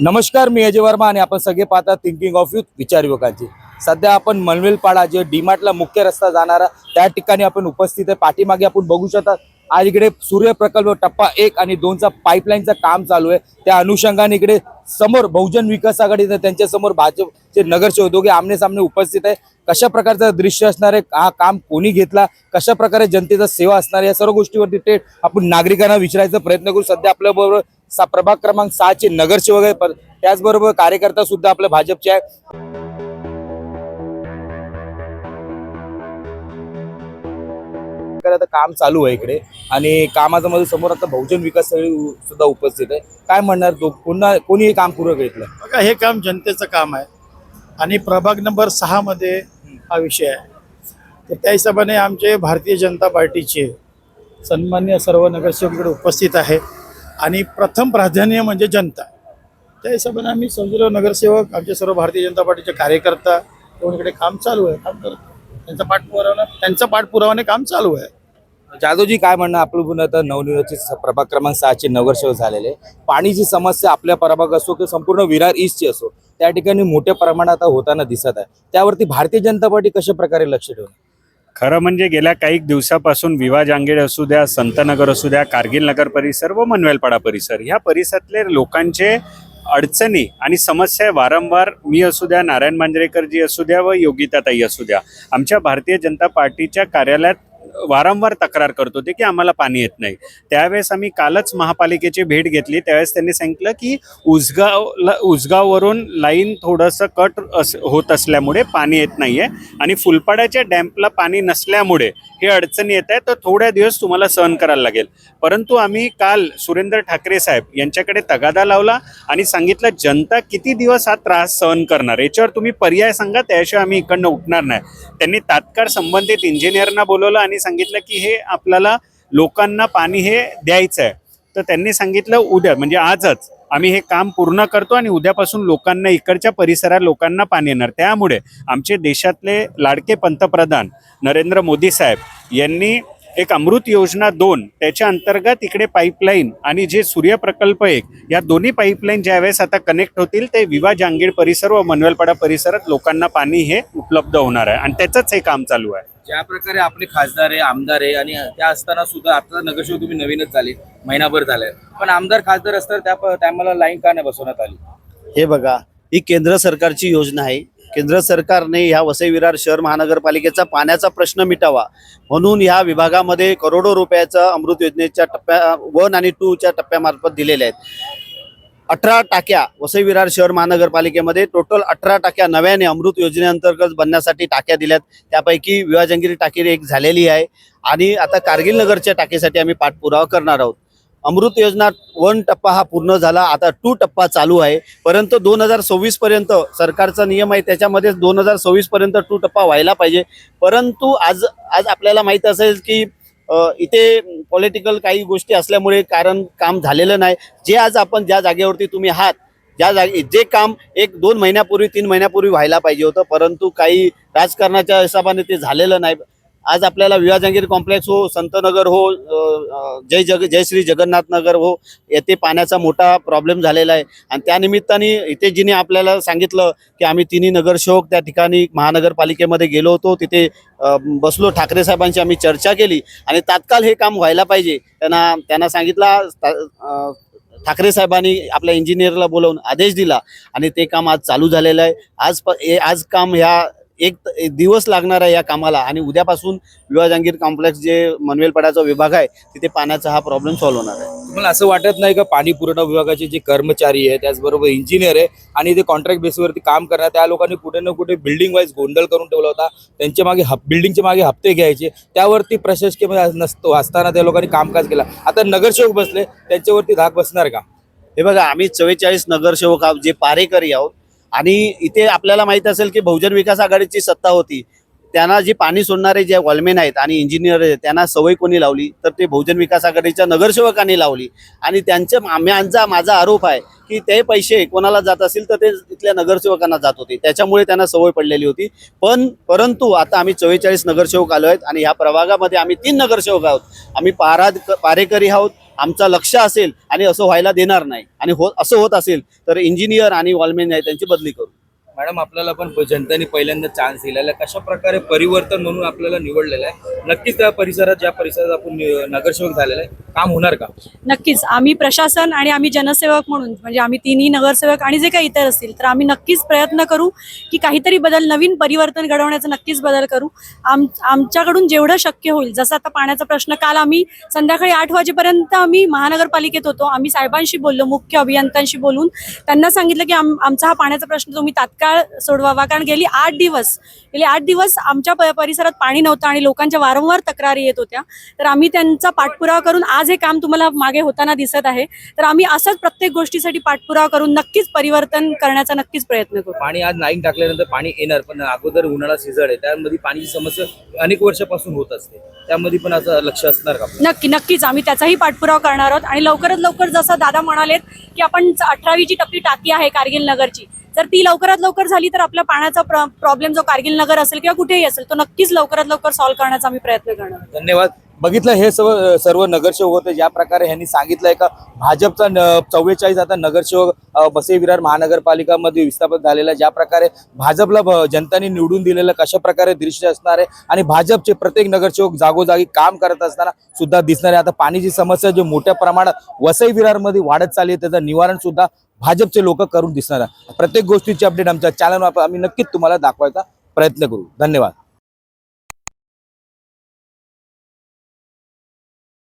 नमस्कार, मी अजय वर्मा आणि आपण सगळे पाहता थिंकिंग ऑफ यूथ विचार युवकांची। सध्या आपण मनवेलपाडा जे डीमार्टला मुख्य रस्ता जाणारा त्या ठिकाणी आपण उपस्थित आहे। पाठीमागे आपण बघू शकता आज इकडे सूर्य प्रकल्प टप्पा 1 आणि 2 चा पाईपलाईनचं काम चालू आहे। त्या अनुषंगाने इकडे समोर बहुजन विकास आघाडी त्यांच्या समोर भाजपचे नगरसेवक दोघे आमने सामने उपस्थित आहे। कशा प्रकारचं दृश्य असणार आहे, हा काम कोणी घेतला, कशा प्रकारे जनतेचा सेवा असणार, या सर्व गोष्टीवरती थेट आपण नागरिकांना विचारायचा प्रयत्न करू। सध्या आपल्या बरोबर प्रभाग क्रमांक 6 चे नगरसेवक आहे, त्याचबरोबर कार्यकर्ता सुद्धा आपल्या भाजपचे आहे। आता काम चालू आहे इकडे आणि कामाच्या मध्ये समोर आता बहुजन विकास सुद्धा उपस्थित आहे। काय म्हणणार तो कोणी हे काम पूर्ण घेतलं? बघा, हे काम जनतेचं काम आहे आणि प्रभाग नंबर 6 मध्ये हा विषय आहे। तर त्या हिशोबाने आमचे भारतीय जनता पार्टीचे सन्मान्य सर्व नगरसेवक इकडे उपस्थित आहे आणि प्रथम प्राधान्य म्हणजे जनता। त्या हिशोबाने आम्ही सर्व नगरसेवक, आमचे सर्व भारतीय जनता पार्टीचे कार्यकर्ता कोण इकडे काम चालू आहे, काम करतो। त्यांचा पाठपुरावाने काम चालू आहे। जाधवजी, काय म्हणणं आपण आता नवनिर्वाचित प्रभाग क्रमांक 6 चे नगरसेवक झालेले, पाणीची समस्या आपल्या प्रभाग असो की संपूर्ण विरार ईस्टची असो त्या ठिकाणी मोठ्या प्रमाणात होताना दिसत आहे, त्यावरती भारतीय जनता पार्टी कशा प्रकारे लक्ष ठेवणार? खरं म्हणजे गेल्या काही दिवसापासून विवा जांगेड असू द्या, संतनगर असू द्या, कारगिल नगर परिसर व मनवेलपाडा परिसर ह्या परिसरातले लोकांचे अडचणी आणि समस्या वारंवार मी असू द्या, नारायण मांजरेकरजी असू द्या व योगिताताई असू द्या, आमच्या भारतीय जनता पार्टीच्या कार्यालयात वारंवार तक्रार करत होते की आम्हाला पाणी येत नाही। त्यावेळेस आम्ही कालच महापालिकेची भेट घेतली, त्यावेळेस त्यांनी सांगितलं की उसगाववरून लाईन थोडंसं कट होत असल्यामुळे पाणी येत नाही आहे आणि फुलपाड्याच्या डॅम्पला पाणी नसल्यामुळे हे अडचणी येत आहे, तर थोड्या दिवस तुम्हाला सहन करायला लागेल। परंतु आम्ही काल सुरेंद्र ठाकरे साहेब यांच्याकडे तगादा लावला आणि सांगितलं जनता किती दिवस हा त्रास सहन करणार, याच्यावर तुम्ही पर्याय सांगा, त्याशिवाय आम्ही इकडनं उठणार नाही। त्यांनी तात्काळ संबंधित इंजिनियरना बोलवलं आणि सांगितलं की हे आपल्याला लोकांना पाणी हे द्यायचं आहे। तर त्यांनी सांगितलं उद्या म्हणजे आजच आम्ही हे काम पूर्ण करतो आणि उद्यापासून लोकांना, इकडच्या परिसरात लोकांना पाणी येणार। त्यामुळे आमचे देशातले लाडके पंतप्रधान नरेंद्र मोदी साहेब यांनी एक अमृत योजना 2 त्याच्या अंतर्गत इकडे पाईपलाईन आणि जे सूर्य प्रकल्प 1 या दोन्ही पाईपलाईन ज्यावेळेस आता कनेक्ट होतील ते विवा जांगेड परिसर व मनवेलपाडा परिसरात लोकांना पाणी हे उपलब्ध होणार आहे आणि त्याचंच हे काम चालू आहे। ज्या प्रकारे आपले खासदार आहे, आमदार आहे आणि त्या असताना सुद्धा आता नगरसेवक तुम्ही नवीनच झाले, महिनाभर झालाय, पण आमदार खासदार असतात त्या टायमाला लाईन का नाही बसवण्यात आली? हे बघा, ही केंद्र सरकारची योजना आहे। केंद्र सरकारने ह्या वसई विरार शहर महानगरपालिकेचा पाण्याचा प्रश्न मिटावा म्हणून ह्या विभागामध्ये करोडो रुपयाचा अमृत योजनेच्या टप्प्या 1 आणि 2 च्या टप्प्यामार्फत दिलेले आहेत। 18 टाक्या वसई विरार शहर महानगरपालिकेमध्ये टोटल 18 टाक्या नव्याने अमृत योजनेअंतर्गत बनण्यासाठी टाक्या दिल्यात। त्यापैकी विवा जंगिरी टाकी एक झालेली आहे आणि आता कारगिल नगरच्या टाकीसाठी आम्ही पाठपुरावा करणार आहोत। अमृत योजना 1 टप्पा हा पूर्ण झाला, आता 2 टप्पा चालू आहे। परंतु 2026 पर्यंत सरकारचा नियम आहे, त्याच्यामध्ये 2026 पर्यंत 2 टप्पा व्हायला पाहिजे। परंतु आज आपल्याला माहित असेल की इथे पॉलिटिकल काही गोष्टी असल्यामुळे काम झालेलं नाही। जे आज आपण ज्या जागेवरती तुम्ही आहात, जे काम 1-2 महिन्यापूर्वी 3 महिन्यापूर्वी व्हायला पाहिजे होतं, परंतु काही राजकारणाच्या हिशोबाने ते झालेलं नाही। आज आपल्याला विवा जांगीर कॉम्प्लेक्स हो, संतनगर हो, जय श्री जगन्नाथ नगर हो, येथे पाण्याचा मोठा प्रॉब्लेम झालेला आहे आणि त्यानिमित्ताने इथे जिने आपल्याला सांगितलं की आम्ही तिन्ही नगरसेवक त्या ठिकाणी महानगरपालिकेमध्ये गेलो होतो, तिथे बसलो, ठाकरे साहेबांची आम्ही चर्चा केली आणि तात्काळ हे काम व्हायला पाहिजे। त्यांना सांगितलं, ठाकरे साहेबांनी आपल्या इंजिनियरला बोलवून आदेश दिला आणि ते काम आज चालू झालेलं आहे। आज काम ह्या एक दिवस लागणार आहे या कामाला आणि उद्यापासून विवा जांगीर कॉम्प्लेक्स जे मनवेलपाड्याचा विभाग आहे तिथे पाण्याचा हा प्रॉब्लेम सॉल्व्ह होणार आहे। तुम्हाला असं वाटत नाही का पाणी पुरवठा विभागाचे जे कर्मचारी आहे, त्याचबरोबर इंजिनियर आहे आणि ते कॉन्ट्रॅक्ट बेसवरती काम करणार, त्या लोकांनी कुठे ना कुठे बिल्डिंग वाईज गोंधळ करून ठेवला होता, त्यांच्या मागे बिल्डिंगच्या मागे हप्ते घ्यायचे, त्यावरती प्रशासकीय नसतो असताना त्या लोकांनी कामकाज केला। आता नगरसेवक बसले, त्यांच्यावरती धाक बसणार का? हे बघा, आम्ही 44 नगरसेवक आहोत जे पारेकरी आहोत आणि इथे आपल्याला माहित असेल की बहुजन विकास आघाडीची सत्ता होती। त्यांना जी पाणी सोडणारे जे वॉलमेन आहेत आणि इंजिनियर आहेत त्यांना सवय कोणी लावली तर ते बहुजन विकास आघाडीच्या नगरसेवकांनी लावली. आणि माझा आरोप आहे की ते पैसे कोणाला जात असतील तर ते इथल्या नगरसेवकांना जात होते, त्याच्यामुळे त्यांना सवय पडलेली होती. परंतु आता आम्ही 44 नगरसेवक आलो आहेत आणि ह्या प्रभागामध्ये आम्ही 3 नगरसेवक आहोत. आम्ही पारेकरी आहोत. आमचं लक्ष असेल आणि असं व्हायला देणार नाही, आणि असं होत असेल तर इंजिनियर आणि वॉलमेन आहे त्यांची बदली करू. मॅडम, आपल्याला पण जनतेने पहिल्यांदा चान्स दिलेला आहे, कशा प्रकारे परिवर्तन म्हणून आपल्याला निवडलेलं आहे. नक्कीच त्या परिसरात, ज्या परिसरात आपण नगरसेवक झालेला आहे, काम होणार का? नक्कीच आम्ही प्रशासन आणि आम्ही जनसेवक म्हणून, म्हणजे आम्ही तिन्ही नगरसेवक आणि जे काही इतर असतील, तर आम्ही नक्कीच प्रयत्न करू की काहीतरी बदल, नवीन परिवर्तन घडवण्याचा नक्कीच बदल करू. आमच्याकडून जेवढं शक्य होईल. जसं आता पाण्याचा प्रश्न, काल आम्ही संध्याकाळी 8 वाजेपर्यंत आम्ही महानगरपालिकेत होतो. आम्ही साहेबांशी बोललो, मुख्य अभियंत्यांशी बोलून त्यांना सांगितलं की आमचा हा पाण्याचा प्रश्न तुम्ही तात्काळ सोडवावा, कारण गेली 8 दिवस आमच्या परिसरात पाणी नव्हतं आणि लोकांच्या वारंवार तक्रारी येत होत्या. तर आम्ही त्यांचा पाठपुरावा करून आज हे काम तुम्हाला मागे होताना दिसत आहे. तर आम्ही असंच प्रत्येक गोष्टीसाठी पाठपुरावा करून नक्कीच परिवर्तन करण्याचा नक्कीच प्रयत्न करू. पाणी आज लाईन टाकल्यानंतर पाणी येणार, पण अगोदर उन्हाळा सीझन आहे, त्यामध्ये पाण्याची समस्या अनेक वर्षापासून होत असते, त्यामध्ये पण असं लक्ष असणार का? नक्कीच आम्ही त्याचाही पाठपुरावा करणार आहोत. आणि लवकरात लवकर, जसं दादा म्हणालेत की आपण 18वी टप्पी टाकी आहे कारगिल नगरची, जर ती लवकरात लवकर झाली तर आपल्या पाण्याचा प्रॉब्लेम जो कारगिल नगर असेल किंवा कुठेही असेल तो नक्कीच लवकरात लवकर सॉल्व्ह करण्याचा आम्ही प्रयत्न करणार. धन्यवाद. बघितलं, हे सर्व नगरसेवक होते. ज्या प्रकारे यांनी सांगितलंय का भाजपचा 44 आता नगरसेवक वसई विरार महानगरपालिकामध्ये विस्थापित झालेला, ज्या प्रकारे भाजपला जनतांनी निवडून दिलेलं कशा प्रकारे दृश्य असणार आहे, आणि भाजपचे प्रत्येक नगरसेवक जागोजागी काम करत असताना सुद्धा दिसणार आहे. आता पाण्याची समस्या जी मोठ्या प्रमाणात वसई विरारमध्ये वाढत चालली आहे, त्याचं निवारण सुद्धा भाजपचे लोक करून दिसणार आहे. प्रत्येक गोष्टीची अपडेट आमच्या चॅनलवर आम्ही नक्कीच तुम्हाला दाखवायचा प्रयत्न करू. धन्यवाद.